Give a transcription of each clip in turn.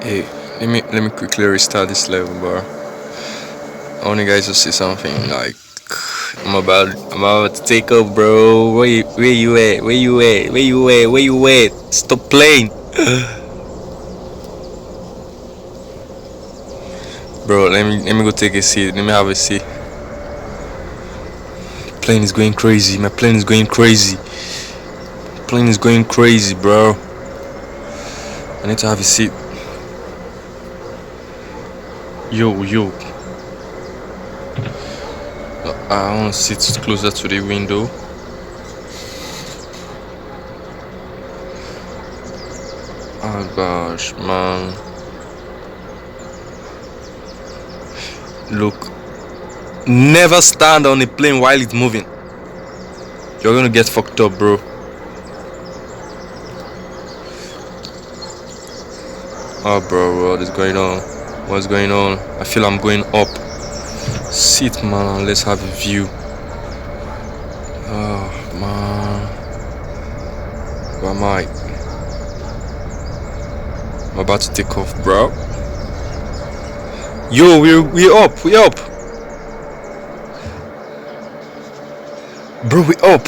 Hey, let me quickly restart this level, bro. I want you guys to see something. Like I'm about to take up, bro. Where you at? Where you at? Where you at? Where you at? Stop playing, bro. Let me go take a seat. Let me have a seat. Plane is going crazy. My plane is going crazy. Plane is going crazy, bro. I need to have a seat. Yo. I want to sit closer to the window. Oh gosh, man. Look, never stand on a plane while it's moving. You're gonna get fucked up, bro. Oh, bro, what is going on? What's going on? I feel I'm going up. Sit, man. Let's have a view. Oh, man. Where am I? I'm about to take off, bro. Yo, we up. We up. Bro, we up.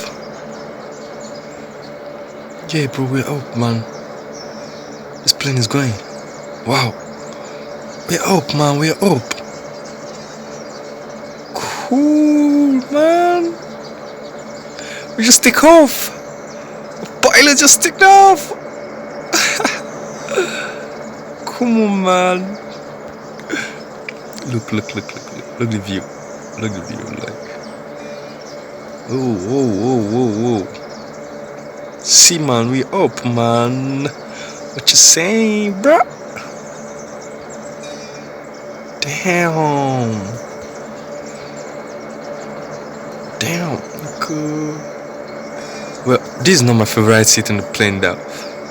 Yeah, bro, we're up, man. This plane is going. Wow. We're up, man. We're up. Cool, man. We just take off. Pilot just took off. Come on, man. Look the view. Look the view, like. Whoa. See, man, we up, man. What you saying, bro? Damn, cool. Well, this is not my favorite seat in the plane, though.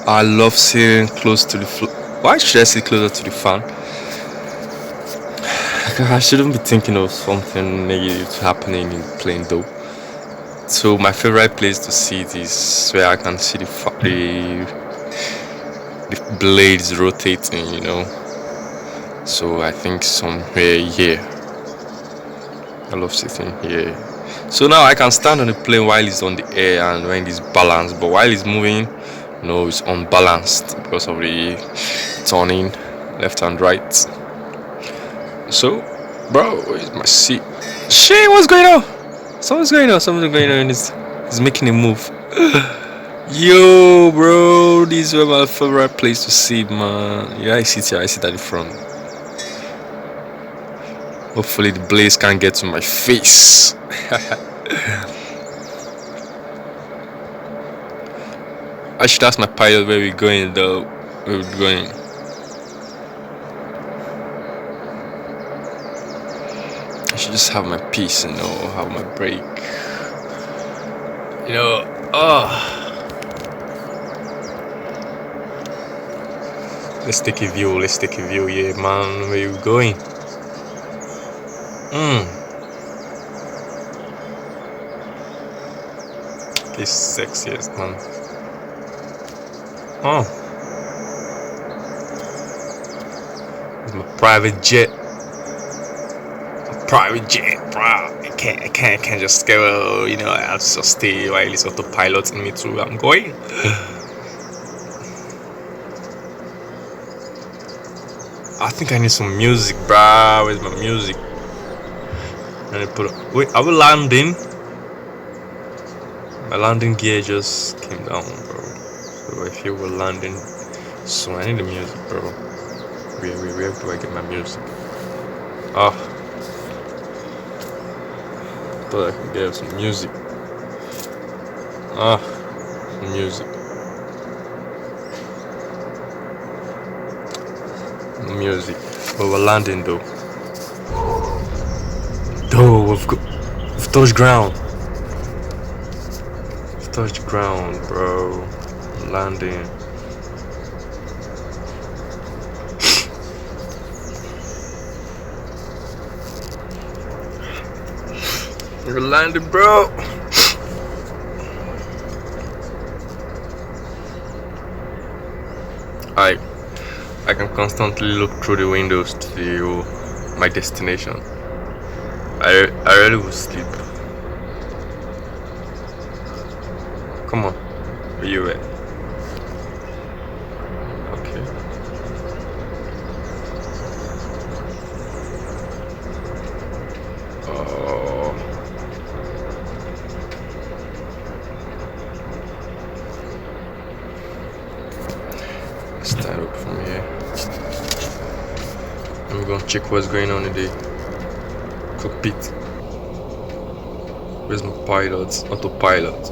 I love sitting close to the floor. Why should I sit closer to the fan? I shouldn't be thinking of something negative happening in the plane, though. So my favorite place to sit is where I can see the blades rotating, you know. So I think somewhere here. I love sitting here. So now I can stand on the plane while it's on the air and when it's balanced, but while it's moving, no, it's unbalanced because of the turning left and right. So, bro, where's my seat? Shit, what's going on? Something's going on. It's making a move. Yo, bro, this is where my favorite place to sit, man. Yeah, I sit at the front. Hopefully the blaze can't get to my face. I should ask my pilot where we're going, though. Where we're going. I should just have my peace, you know, have my break. You know, let's take a view, yeah, man. Where you going? This sexiest, man. It's my private jet. Bro. I can't just go, you know, I have to just stay while it's autopiloting me to where I'm going. I think I need some music, bro. Where's my music? Wait, are we landing? My landing gear just came down, bro. So I feel we're landing. So I need the music, bro. Where do I get my music? Thought I could get some music. Some music. No music. But we're landing, though. We've touched ground. Touch ground, bro. Landing. We're landing, bro. I can constantly look through the windows to my destination. I really will sleep. Come on, where you at? Okay. Oh, start up from here. I'm gonna check what's going on in the cockpit. Where's my pilot? Autopilot.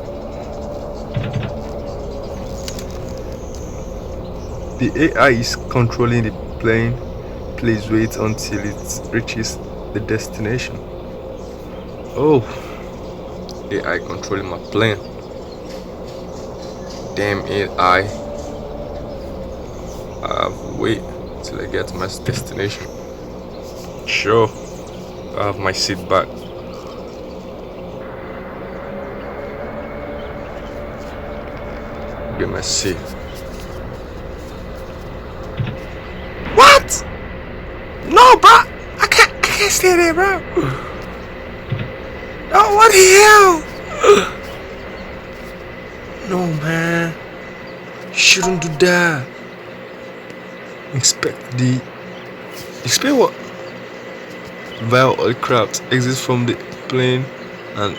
The AI is controlling the plane. Please wait until it reaches the destination. Oh, AI controlling my plane. Damn AI. I have to wait till I get to my destination. Sure, I have my seat back. Get my seat. What? No, bro. I can't stay there, bro. Oh, what the hell? No, man. You shouldn't do that. Expect what? Vile aircraft exit from the plane and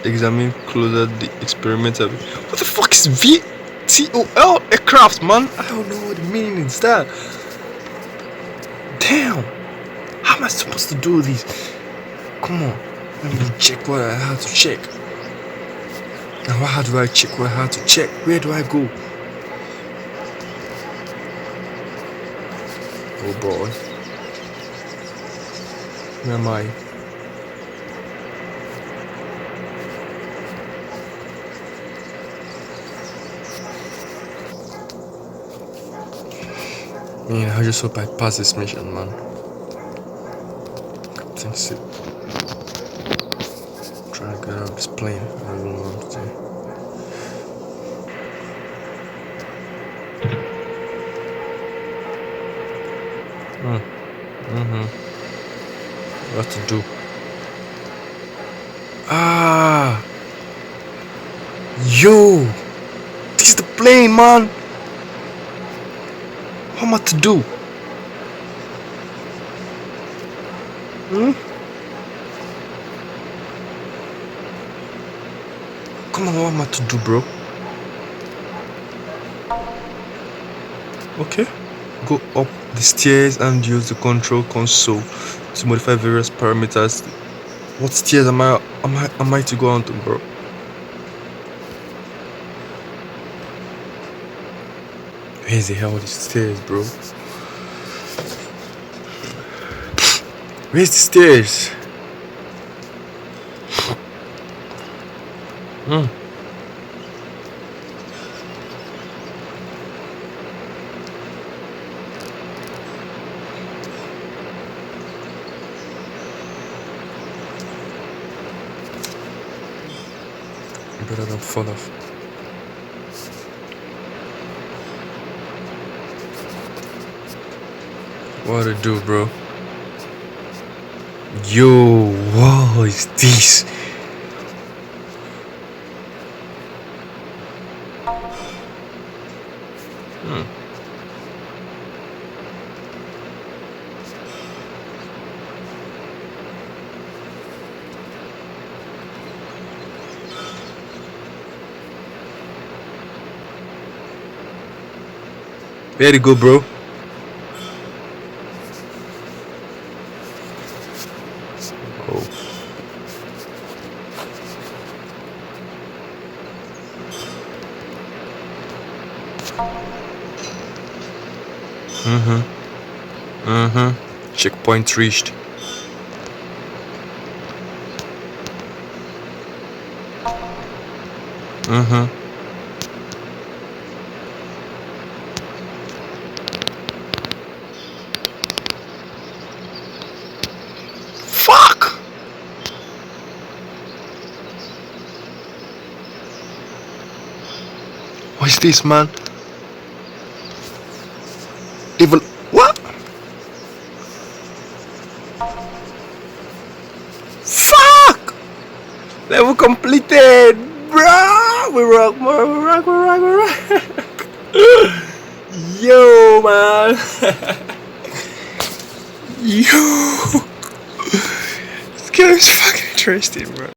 examine closer the experimental. What the fuck is VTOL aircraft, man? I don't know what the meaning is that. Damn. How am I supposed to do this? Come on. Let me check what I have to check. Now how do I check what I have to check? Where do I go? Oh boy. Where am I? Man, I just hope I pass this mission, man. Captain Sid. Trying to get out of this plane. I don't know what to do. What to do? Ah! Yo! This is the plane, man! What am I to do? Come on, what am I to do, bro? Okay. Go up the stairs and use the control console to modify various parameters. What stairs am I to go on to, bro? Where's the hell the stairs, bro? Where's the stairs? Better don't fall off. What to do, bro? Yo, what is this? Where'd it go, bro? Oh. Checkpoint reached. Fuck! What's this, man? What? Fuck! Level completed, bro. We rock, bro. We rock, we rock, we rock. Yo, man. Yo. This game is fucking interesting, bro.